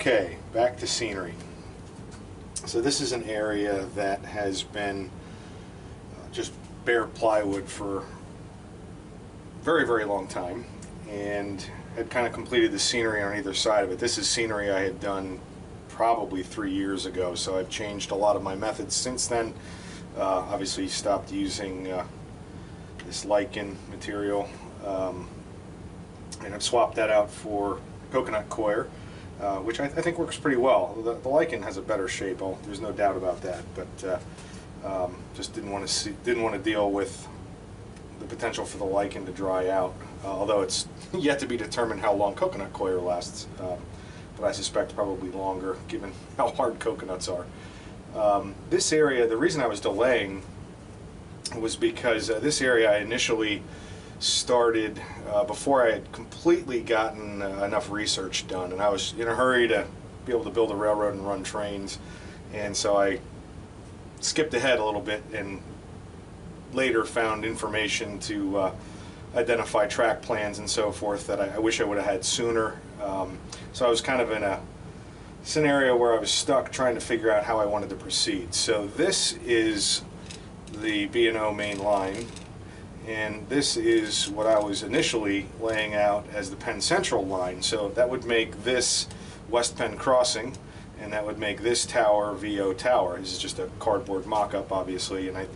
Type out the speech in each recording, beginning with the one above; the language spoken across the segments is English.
Okay, back to scenery. So this is an area that has been just bare plywood for a very, very long time, and had kind of completed the scenery on either side of it. This is scenery I had done probably 3 years ago, so I've changed a lot of my methods since then. Obviously stopped using this lichen material, and I've swapped that out for coconut coir, which I think works pretty well. The lichen has a better shape, there's no doubt about that, but just didn't want to deal with the potential for the lichen to dry out, although it's yet to be determined how long coconut coir lasts, but I suspect probably longer given how hard coconuts are. This area, the reason I was delaying was because this area I initially started before I had completely gotten enough research done, and I was in a hurry to be able to build a railroad and run trains, and so I skipped ahead a little bit and later found information to identify track plans and so forth that I wish I would have had sooner. So I was kind of in a scenario where I was stuck trying to figure out how I wanted to proceed. So this is the B&O main line, and this is what I was initially laying out as the Penn Central line. So that would make this West Penn Crossing, and that would make this tower VO Tower. This is just a cardboard mock-up, obviously, and I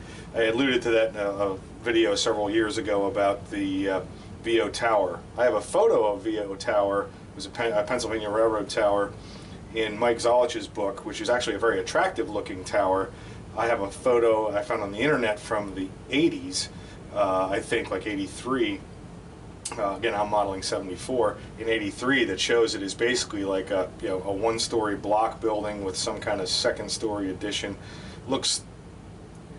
alluded to that in a video several years ago about the VO Tower. I have a photo of VO Tower. It was a Pennsylvania Railroad tower in Mike Zolich's book, which is actually a very attractive looking tower. I have a photo I found on the internet from the 80s, I think like 83. Again, I'm modeling 74 in 83, that shows it is basically like a a one-story block building with some kind of second-story addition.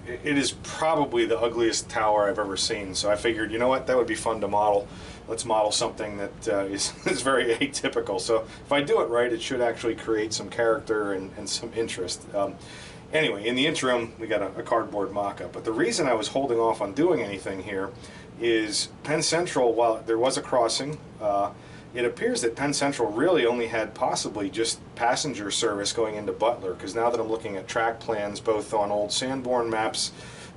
It is probably the ugliest tower I've ever seen. So I figured, you know what, that would be fun to model. Let's model something that is very atypical. So if I do it right, it should actually create some character and some interest. Anyway, in the interim, we got a cardboard mock-up. But the reason I was holding off on doing anything here is Penn Central, while there was a crossing, it appears that Penn Central really only had possibly just passenger service going into Butler, because now that I'm looking at track plans both on old Sanborn maps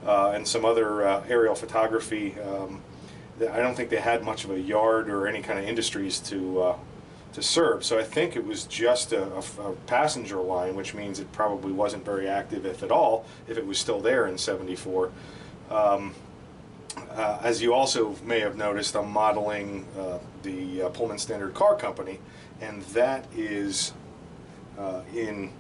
and some other aerial photography, I don't think they had much of a yard or any kind of industries to serve. So I think it was just a passenger line, which means it probably wasn't very active, if at all, if it was still there in 74. As you also may have noticed, I'm modeling the Pullman Standard Car Company, and that is in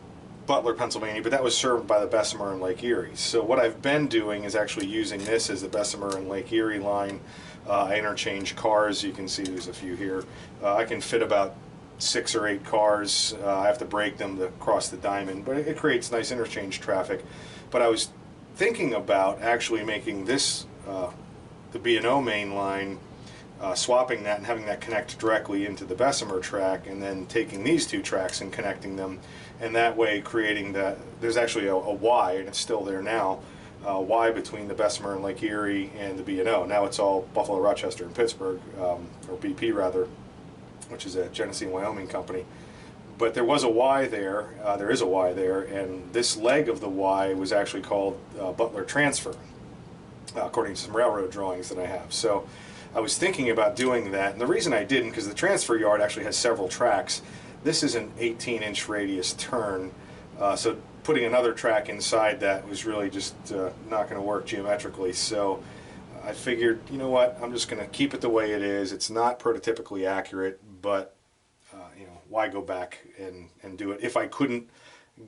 Butler, Pennsylvania, but that was served by the Bessemer and Lake Erie. So what I've been doing is actually using this as the Bessemer and Lake Erie line. I interchange cars. You can see there's a few here. I can fit about 6 or 8 cars. I have to break them to cross the diamond, but it creates nice interchange traffic. But I was thinking about actually making this the B&O main line, swapping that and having that connect directly into the Bessemer track, and then taking these two tracks and connecting them, and that way creating there's actually a Y, and it's still there now, Y between the Bessemer and Lake Erie and the B&O. Now it's all Buffalo, Rochester, and Pittsburgh, or BP rather, which is a Genesee and Wyoming company. But there was a Y there, there is a Y there, and this leg of the Y was actually called Butler Transfer, according to some railroad drawings that I have. So I was thinking about doing that, and the reason I didn't, because the transfer yard actually has several tracks. This is an 18-inch radius turn, so putting another track inside that was really just not going to work geometrically. So I figured, you know what, I'm just going to keep it the way it is. It's not prototypically accurate, but why go back and do it if I couldn't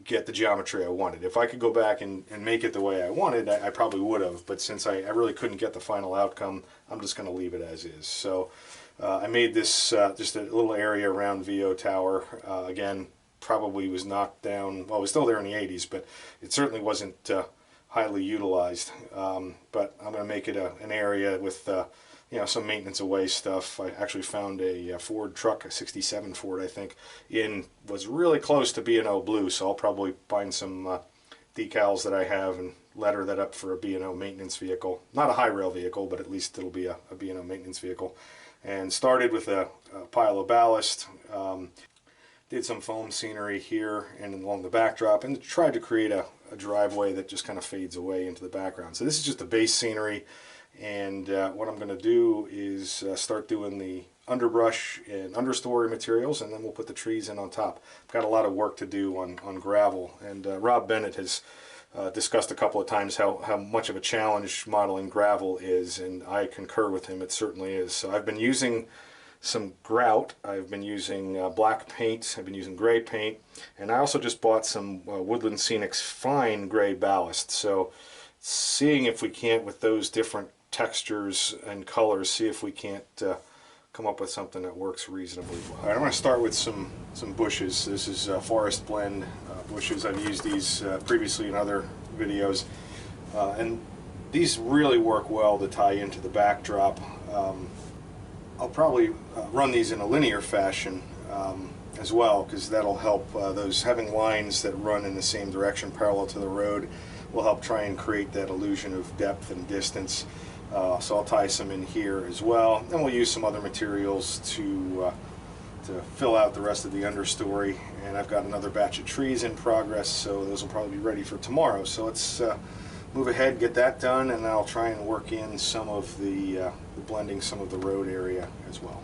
get the geometry I wanted? If I could go back and make it the way I wanted, I probably would have, but since I really couldn't get the final outcome, I'm just going to leave it as is. So I made this just a little area around VO Tower. Again, probably was knocked down, well, it was still there in the 80s, but it certainly wasn't highly utilized. But I'm going to make it an area with some maintenance away stuff. I actually found a Ford truck, a 67 Ford, I think, was really close to B&O blue, so I'll probably find some decals that I have and letter that up for a B&O maintenance vehicle. Not a high rail vehicle, but at least it'll be a B&O maintenance vehicle. And started with a pile of ballast. Did some foam scenery here and along the backdrop, and tried to create a driveway that just kind of fades away into the background. So this is just the base scenery, and what I'm going to do is start doing the underbrush and understory materials, and then we'll put the trees in on top. I've got a lot of work to do on gravel, and Rob Bennett has discussed a couple of times how much of a challenge modeling gravel is, and I concur with him. It certainly is. So I've been using some grout, I've been using black paint, I've been using gray paint, and I also just bought some Woodland Scenics fine gray ballast. So seeing if we can't, with those different textures and colors, see if we can't come up with something that works reasonably well. All right, I'm going to start with some bushes. This is Forest Blend bushes. I've used these previously in other videos, and these really work well to tie into the backdrop. I'll probably run these in a linear fashion as well, because that'll help those having lines that run in the same direction parallel to the road will help try and create that illusion of depth and distance. So I'll tie some in here as well. Then we'll use some other materials to fill out the rest of the understory. And I've got another batch of trees in progress, so those will probably be ready for tomorrow. So let's move ahead, get that done, and I'll try and work in some of the blending some of the road area as well.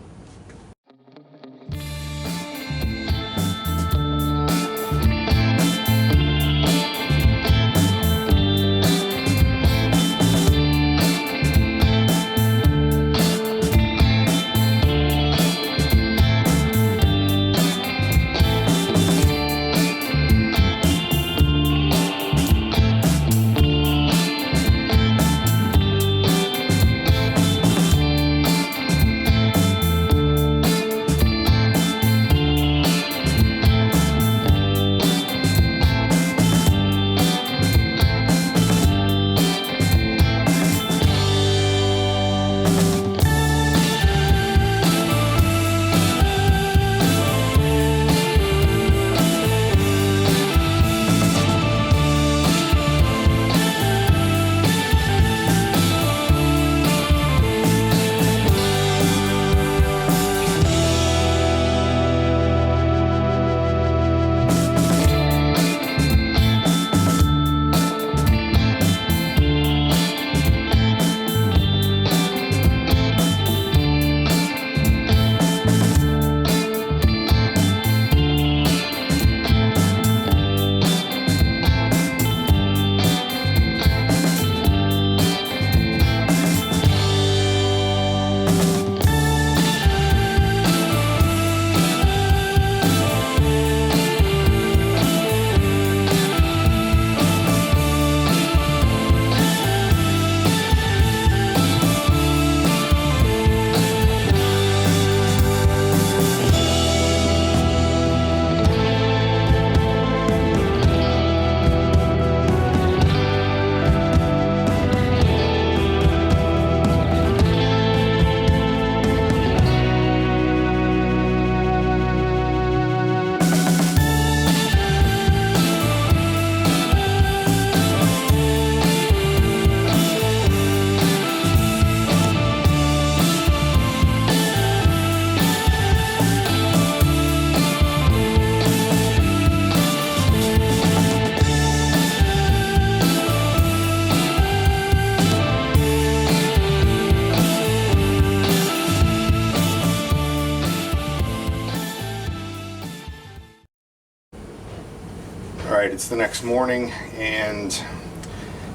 Alright, it's the next morning, and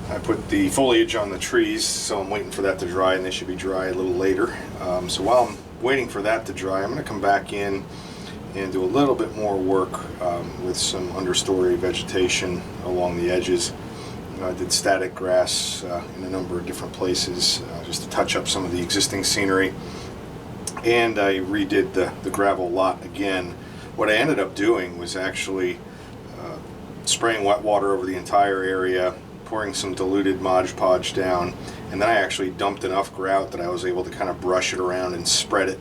I put the foliage on the trees, so I'm waiting for that to dry, and they should be dry a little later. So while I'm waiting for that to dry, I'm going to come back in and do a little bit more work with some understory vegetation along the edges. I did static grass in a number of different places just to touch up some of the existing scenery, and I redid the gravel lot again. What I ended up doing was actually spraying wet water over the entire area, pouring some diluted Mod Podge down, and then I actually dumped enough grout that I was able to kind of brush it around and spread it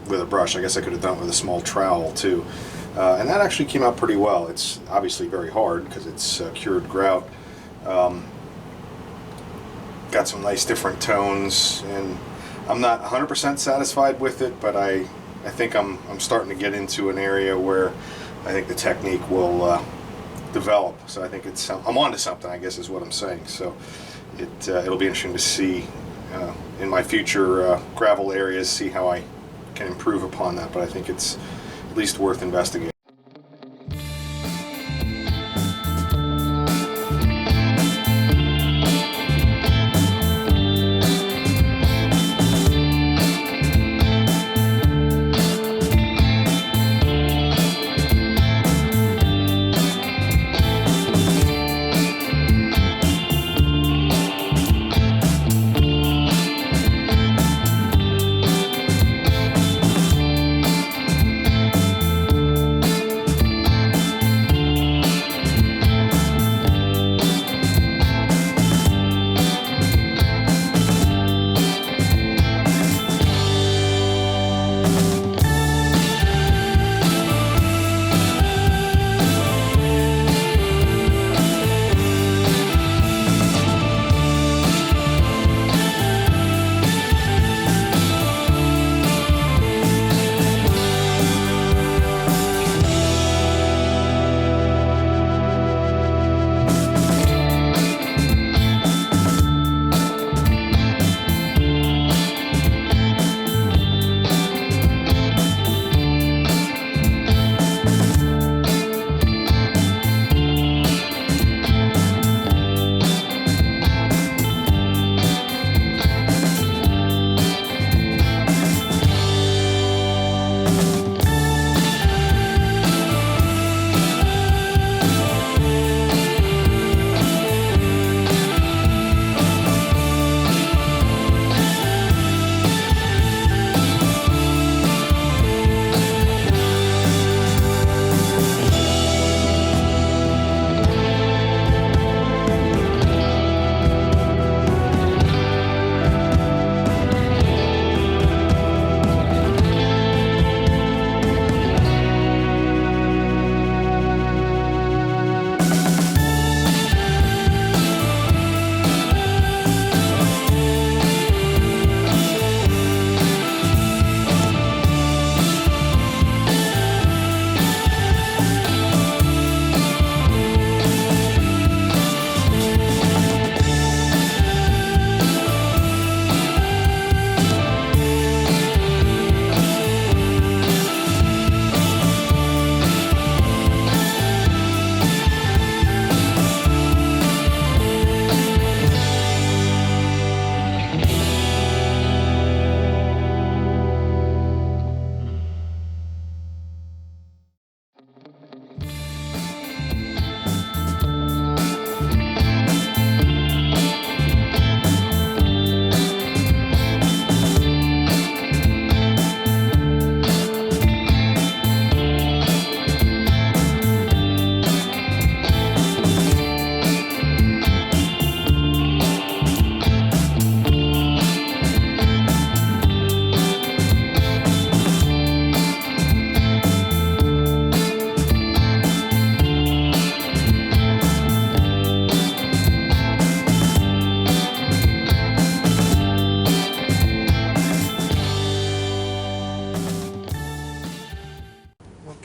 with a brush. I guess I could have done it with a small trowel too. And that actually came out pretty well. It's obviously very hard because it's cured grout. Got some nice different tones, and I'm not 100% satisfied with it, but I I think I'm starting to get into an area where I think the technique will develop. So I think I'm onto something, I guess is what I'm saying. So it'll be interesting to see in my future gravel areas, see how I can improve upon that. But I think it's at least worth investigating.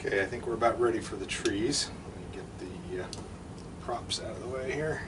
Okay, I think we're about ready for the trees. Let me get the props out of the way here.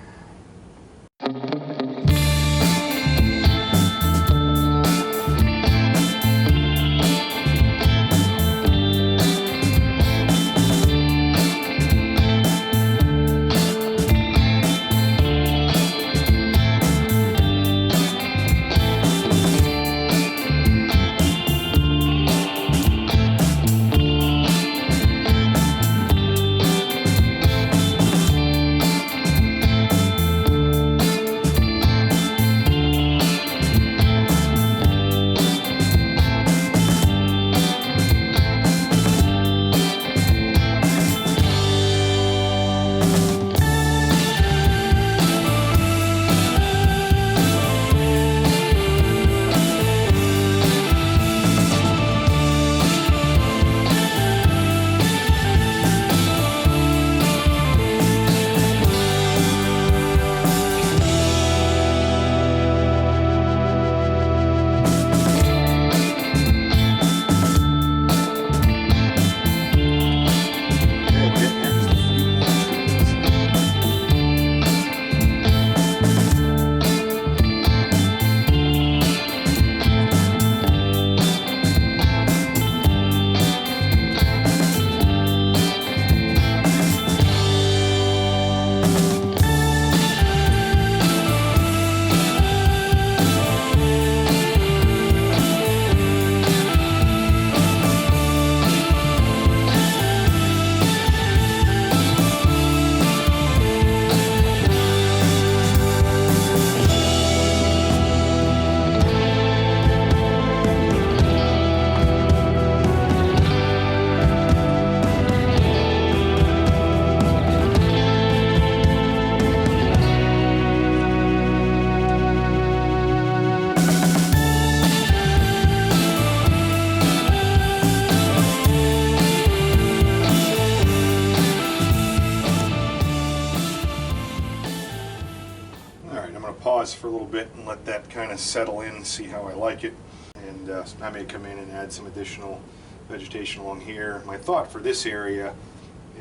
pause for a little bit and let that kind of settle in, see how I like it. And I may come in and add some additional vegetation along here. My thought for this area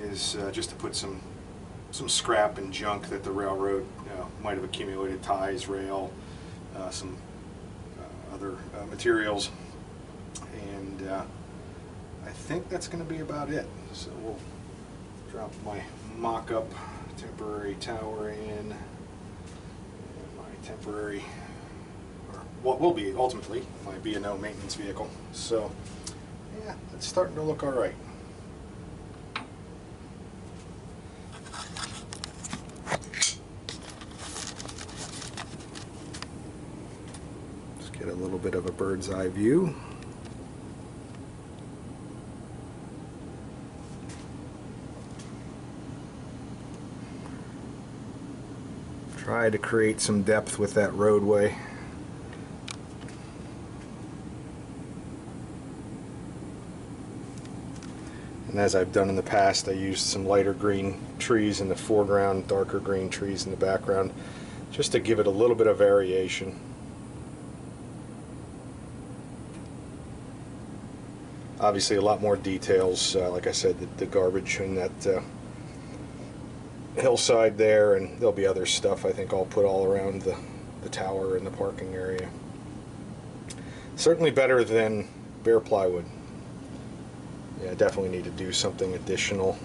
is just to put some scrap and junk that the railroad might have accumulated, ties, rail, some other materials, and I think that's going to be about it. So we'll drop my mock-up temporary tower in, and my temporary, or what will be ultimately my B&O maintenance vehicle. So yeah, it's starting to look all right. Just get a little bit of a bird's eye view. Try to create some depth with that roadway. And as I've done in the past, I used some lighter green trees in the foreground, darker green trees in the background, just to give it a little bit of variation. Obviously a lot more details, like I said, the garbage in that hillside there, and there'll be other stuff I think I'll put all around the tower and the parking area. Certainly better than bare plywood. Yeah, I definitely need to do something additional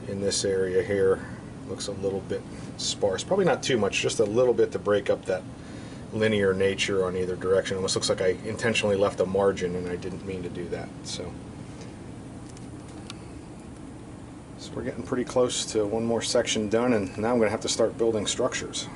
in this area here. Looks a little bit sparse. Probably not too much, just a little bit to break up that linear nature on either direction. Almost looks like I intentionally left a margin and I didn't mean to do that. So we're getting pretty close to one more section done, and now I'm going to have to start building structures.